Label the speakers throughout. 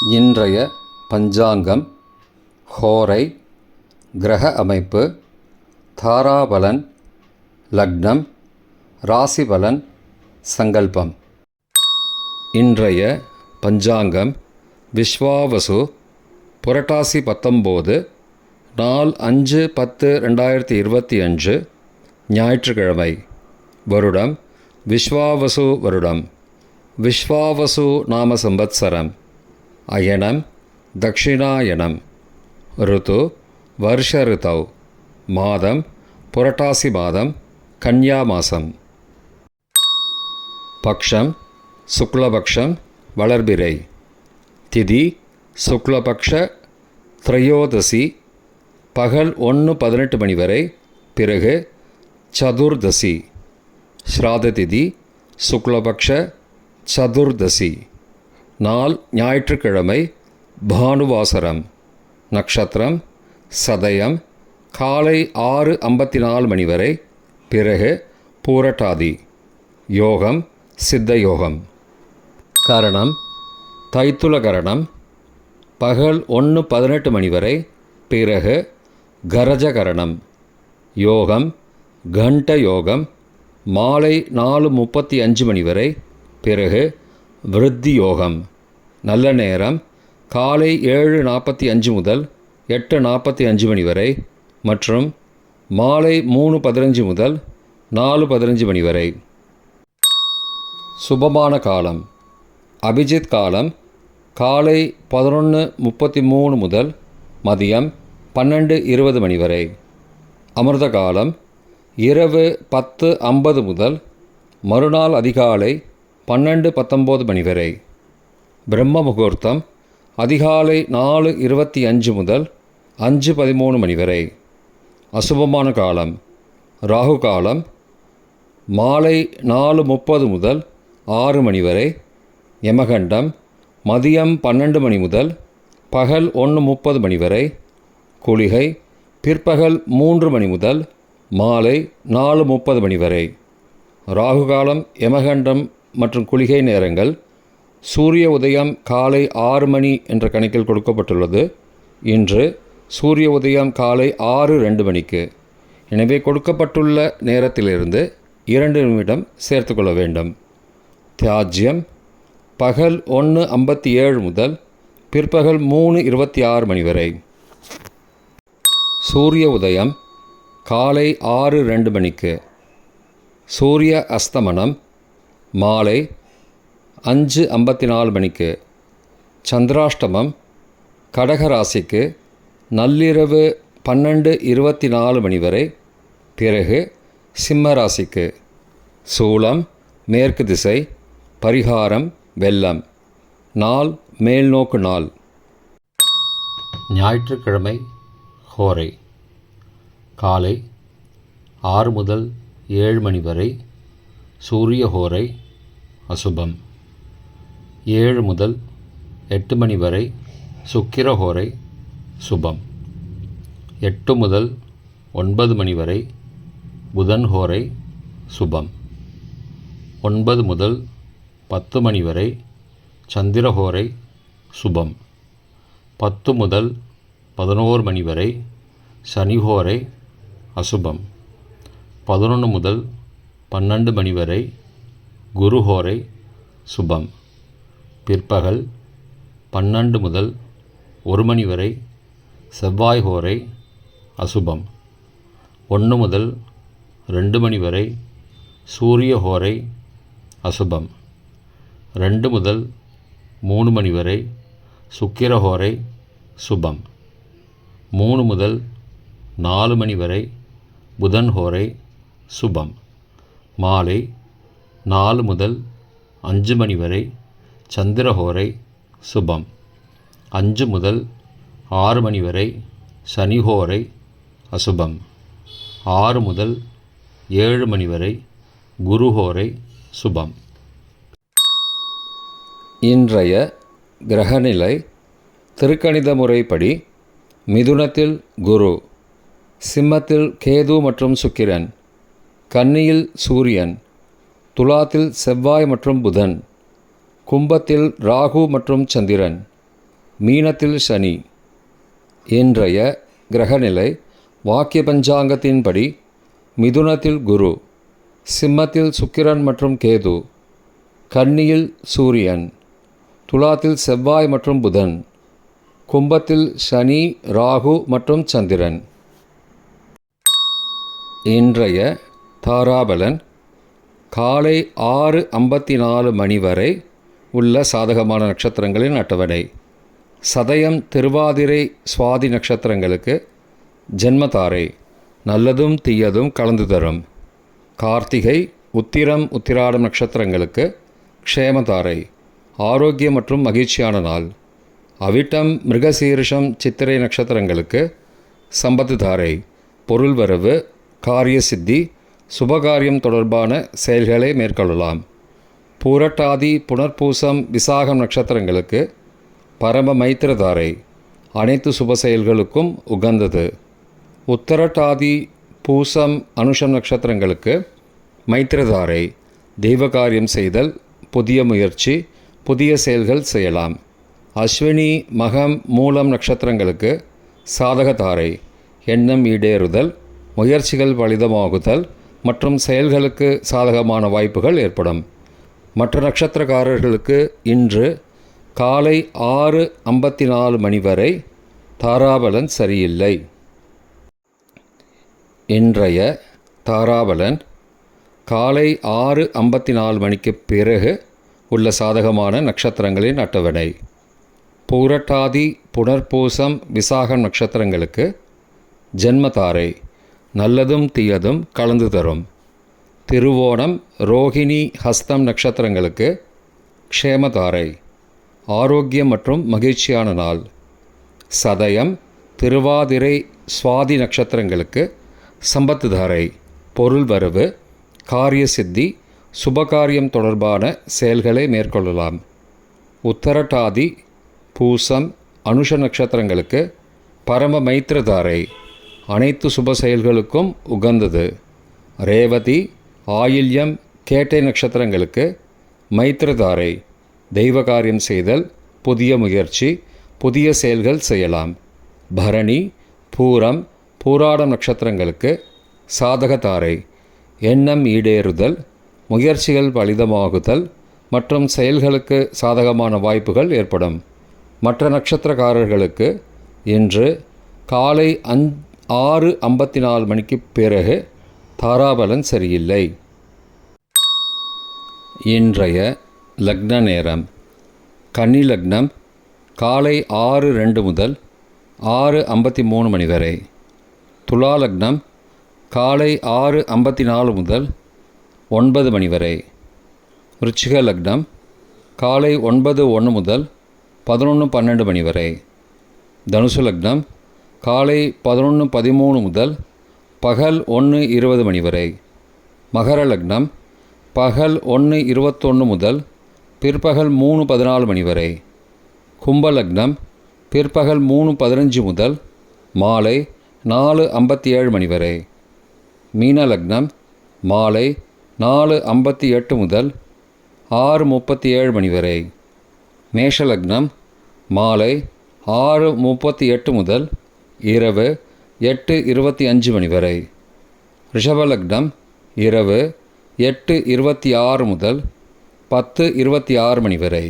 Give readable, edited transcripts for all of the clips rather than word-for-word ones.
Speaker 1: இன்றைய பஞ்சாங்கம், ஹோரை, கிரக அமைப்பு, தாராபலன், லக்னம், ராசிபலன், சங்கல்பம். இன்றைய பஞ்சாங்கம் விஸ்வாவசு, புரட்டாசி 19, நாள் 5/10/2025, ஞாயிற்றுக்கிழமை. வருடம் விஸ்வாவசு வருடம். விஸ்வாவசு நாம சம்பத்சரம். அயனம் தக்ஷிணாயனம். ருது வருஷ ரிதௌ. மாதம் புரட்டாசி மாதம், கன்யா மாதம். பக்ஷம் சுக்லபக்ஷம், வளர்பிறை. திதி சுக்லபக்ஷ திரையோதசி, பகல் 1:18 மணி வரை, பிறகு சதுர்தசி. ஸ்ராத திதி சுக்லபக்ஷ சதுர்தசி. நாள் ஞாயிற்றுக்கிழமை, பானுவாசரம். நட்சத்திரம் சதயம், காலை 6:54 மணி வரை, பிறகு பூரட்டாதி. யோகம் சித்த யோகம். கரணம் தைத்துல கரணம், பகல் 1:18 மணி வரை, பிறகு கரஜகரணம். யோகம் கண்ட யோகம், மாலை 4:35 மணி வரை, பிறகு விருத்தி யோகம். நல்ல நேரம் காலை 7:45 முதல் 8:45 மணி வரை மற்றும் மாலை 3:15 முதல் 4:15 மணி வரை. சுபமான காலம் அபிஜித் காலம் காலை 11:33 முதல் மதியம் 12:20 மணி வரை. அமிர்த காலம் இரவு 10:50 முதல் மறுநாள் அதிகாலை 12:19 மணி வரை. பிரம்ம முகூர்த்தம் அதிகாலை 4:25 முதல் 5:13 மணி வரை. அசுபமான காலம் ராகு காலம் மாலை 4:30 முதல் 6 மணி வரை. யமகண்டம் மதியம் 12 மணி முதல் பகல் 1:30 மணி வரை. குளிகை பிற்பகல் 3 மணி முதல் மாலை 4:30 மணி வரை. ராகு காலம், யமகண்டம் மற்றும் குளிகை நேரங்கள் சூரிய உதயம் காலை 6 மணி என்ற கணக்கில் கொடுக்கப்பட்டுள்ளது. இன்று சூரிய உதயம் காலை 6:02 மணிக்கு. எனவே கொடுக்கப்பட்டுள்ள நேரத்திலிருந்து 2 நிமிடம் சேர்த்துக்கொள்ள வேண்டும். தியாஜ்யம் பகல் 1:57 முதல் பிற்பகல் 3:26 மணி வரை. சூரிய உதயம் காலை 6:02 மணிக்கு. சூரிய அஸ்தமனம் மாலை 5:54 மணிக்கு. சந்திராஷ்டமம் கடகராசிக்கு நள்ளிரவு 12:24 மணி வரை, பிறகு சிம்ம ராசிக்கு. சூலம் மேற்கு திசை. பரிகாரம் வெள்ளம். நாள் மேல்நோக்கு நாள். ஞாயிற்றுக்கிழமை ஹோரை காலை 6 முதல் 7 மணி வரை சூரிய ஹோரை அசுபம். 7 முதல் 8 மணி வரை சுக்கிர ஹோரை சுபம். 8 முதல் 9 மணி வரை புதன் ஹோரை சுபம். 9 முதல் 10 மணி வரை சந்திர ஹோரை சுபம். 10 முதல் 11 மணி வரை சனி ஹோரை அசுபம். 11 முதல் 12 மணி வரை குரு ஹோரை சுபம். பிற்பகல் 12 முதல் 1 மணி வரை செவ்வாய் ஹோரை அசுபம். 1 முதல் 2 மணி வரை சூரிய ஹோரை அசுபம். 2 முதல் 3 மணி வரை சுக்கிர ஹோரை சுபம். 3 முதல் 4 மணி வரை புதன் ஹோரை சுபம். மாலை 4 முதல் 5 மணி வரை சந்திர ஹோரை சுபம். 5 முதல் 6 மணி வரை சனி ஹோரை அசுபம். 6 முதல் 7 மணி வரை குரு ஹோரை சுபம். இன்றைய கிரகநிலை திருக்கணித முறைப்படி மிதுனத்தில் குரு, சிம்மத்தில் கேது மற்றும் சுக்கிரன், கன்னியில் சூரியன், துலாத்தில் செவ்வாய் மற்றும் புதன், கும்பத்தில் ராகு மற்றும் சந்திரன், மீனத்தில் சனி. இன்றைய கிரகநிலை வாக்கிய பஞ்சாங்கத்தின்படி மிதுனத்தில் குரு, சிம்மத்தில் சுக்கிரன் மற்றும் கேது, கன்னியில் சூரியன், துலாத்தில் செவ்வாய் மற்றும் புதன், கும்பத்தில் சனி, ராகு மற்றும் சந்திரன். இன்றைய தாராபலன் காலை 6:54 மணி வரை உள்ள சாதகமான நட்சத்திரங்களின் அட்டவணை. சதயம், திருவாதிரை, சுவாதி நட்சத்திரங்களுக்கு ஜென்மதாரை, நல்லதும் தீயதும் கலந்து தரும். கார்த்திகை, உத்திரம், உத்திராடம் நட்சத்திரங்களுக்கு க்ஷேமதாரை, ஆரோக்கியம் மற்றும் மகிழ்ச்சியான நாள். அவிட்டம், மிருகசீரிஷம், சித்திரை நட்சத்திரங்களுக்கு சம்பத்து தாரை, பொருள் வரவு, காரிய சித்தி, சுபகாரியம் தொடர்பான செயல்களை மேற்கொள்ளலாம். பூரட்டாதி, புனர்பூசம், விசாகம் நட்சத்திரங்களுக்கு பரம மைத்திரதாரை, அனைத்து சுப செயல்களுக்கும் உகந்தது. உத்தரட்டாதி, பூசம், அனுஷம் நட்சத்திரங்களுக்கு மைத்திரதாரை, தெய்வகாரியம் செய்தல், புதிய முயற்சி, புதிய செயல்கள் செய்யலாம். அஸ்வினி, மகம், மூலம் நட்சத்திரங்களுக்கு சாதகதாரை, எண்ணம் ஈடேறுதல், முயற்சிகள் பலிதமாகுதல் மற்றும் செயல்களுக்கு சாதகமான வாய்ப்புகள் ஏற்படும். மற்ற நட்சத்திரக்காரர்களுக்கு இன்று காலை 6:54 மணி வரை தாராபலன் சரியில்லை. இன்றைய தாராபலன் காலை 6:54 மணிக்கு பிறகு உள்ள சாதகமான நட்சத்திரங்களின் அட்டவணை. பூரட்டாதி, புனர்பூசம், விசாகம் நட்சத்திரங்களுக்கு ஜென்மதாரை, நல்லதும் தீயதும் கலந்து தரும். திருவோணம், ரோகிணி, ஹஸ்தம் நட்சத்திரங்களுக்கு க்ஷேமதாரை, ஆரோக்கியம் மற்றும் மகிழ்ச்சியான நாள். சதயம், திருவாதிரை, சுவாதி நட்சத்திரங்களுக்கு சம்பத்துதாரை, பொருள் வரவு, காரிய சித்தி, சுபகாரியம் தொடர்பான செயல்களை மேற்கொள்ளலாம். உத்தரட்டாதி, பூசம், அனுஷ நட்சத்திரங்களுக்கு பரம மைத்திரதாரை, அனைத்து சுப செயல்களுக்கும் உகந்தது. ரேவதி, ஆயில்யம், கேட்டை நட்சத்திரங்களுக்கு மைத்திரதாரை, தெய்வகாரியம் செய்தல், புதிய முயற்சி, புதிய செயல்கள் செய்யலாம். பரணி, பூரம், பூராடம் நட்சத்திரங்களுக்கு சாதகதாரை, எண்ணம் ஈடேறுதல், முயற்சிகள் பலிதமாகுதல் மற்றும் செயல்களுக்கு சாதகமான வாய்ப்புகள் ஏற்படும். மற்ற நட்சத்திரக்காரர்களுக்கு இன்று காலை 6:54 மணிக்கு பிறகு தாராபலன் சரியில்லை. இன்றைய லக்ன நேரம் கன்னி லக்னம் காலை 6:02 முதல் 6:53 மணி வரை. துலா லக்னம் காலை 6:54 முதல் 9 மணி வரை. விருச்சிக லக்னம் காலை 9:01 முதல் 11:12 மணி வரை. தனுசு லக்னம் காலை 11:13 முதல் பகல் 1:20 மணி வரை. மகர லக்னம் பகல் 1:21 முதல் பிற்பகல் 3:14 மணி வரை. கும்ப லக்னம் பிற்பகல் 3:15 முதல் மாலை 4:57 மணி வரை. மீன லக்னம் மாலை 4:58 முதல் 6:37 மணி வரை. மேஷ லக்னம் மாலை 6:38 முதல் இரவு 8:25 மணி வரை. ரிஷப லக்னம் இரவு 8:26 முதல் 10:26 மணி வரை.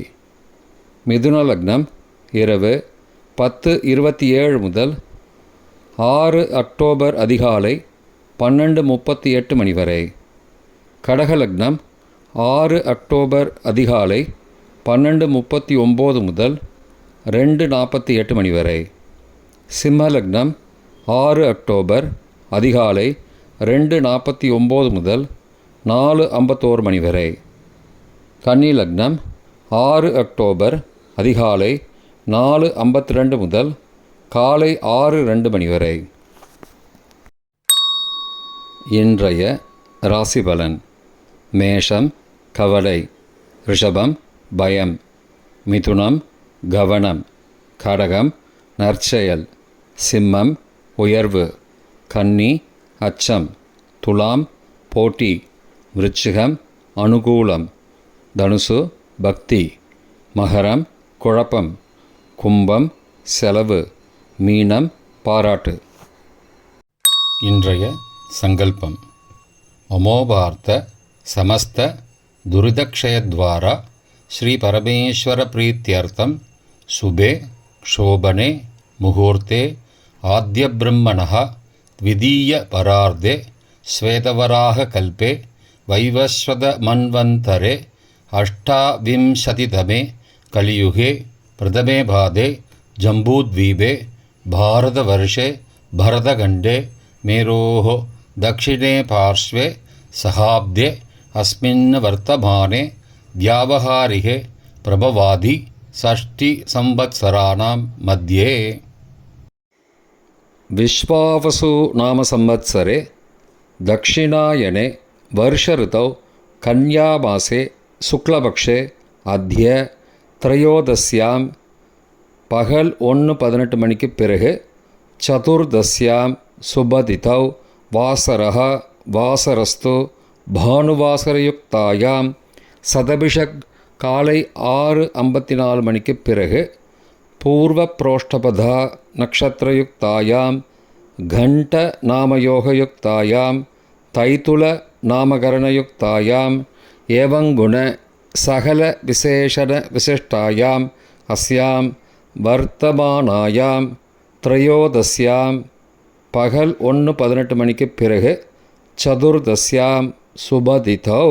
Speaker 1: மிதுன லக்னம் இரவு 10:27 முதல் 6 அக்டோபர் அதிகாலை 12:38 மணி வரை. கடக லக்னம் 6 அக்டோபர் அதிகாலை 12:39 முதல் 2:48 மணி வரை. சிம்ம லக்னம் 6 அக்டோபர் அதிகாலை 2:49 முதல் 4:51 மணி வரை. கன்னி லக்னம் 6 அக்டோபர் அதிகாலை 4:52 முதல் காலை 6:02 மணி வரை. இன்றைய ராசி பலன். மேஷம் கவலை, ரிஷபம் பயம், மிதுனம் கவனம், கடகம் நற்செயல், சிம்மம் உயர்வு, கன்னி அச்சம், துலாம் போட்டி, விருச்சிகம் அனுகூலம், தனுசு பக்தி, மகரம் குழப்பம், கும்பம் செலவு, மீனம் பாராட்டு. இன்றைய சங்கல்பம். அமோபார்த்த சமஸ்த துரிதக்ஷயத்வாரா ஸ்ரீ பரமேஸ்வர பிரீத்தியர்த்தம் சுபே க்ஷோபனே முகூர்த்தே ஆத்ய பிரம்மணः த்விதீய பரார்த்தே ஸ்வேதவராக கல்பே வைவஸ்வத மன்வந்தரே அஷ்டாவிம்சதிதமே கலியுகே பிரதமே பாதே ஜம்பூத்வீபே பாரதவர்ஷே பரதகண்டே மேரோः दक्षिणे पार्श्वे सहाब्दे अस्मिन् वर्तमाने व्यावहारिके प्रभवादि षष्टिसंवत्सराणां मध्ये विश्वावसु नाम संवत्सरे दक्षिणायने वर्षऋतौ कन्यामासे शुक्लपक्षे अद्य त्रयोदश्यां पगल 1:18 மணிக்கு பிறகு சதுர்தஸ்யாம் சுபதிதௌ வாசரः வாசரஸ்து பானுவாசரயுக்தாயாம் சதபிஷக் காலை 6:54 மணிக்கு பிறகு பூர்வ புரோஷ்டபதா நக்ஷத்திரயுக்தாயாம் கண்ட நாமயோகயுக்தாயாம் தைத்துல நாமகரணயுக்தாயாம் ஏவங்குண சகல விசேஷண விசிஷ்டாயாம் அஸ்யாம் வர்த்தமானாயாம் த்ரயோதஸ்யாம் பகல் 1:18 மணிக்கு பிறகு சதுர்தஸ்யாம் சுபதிதௌ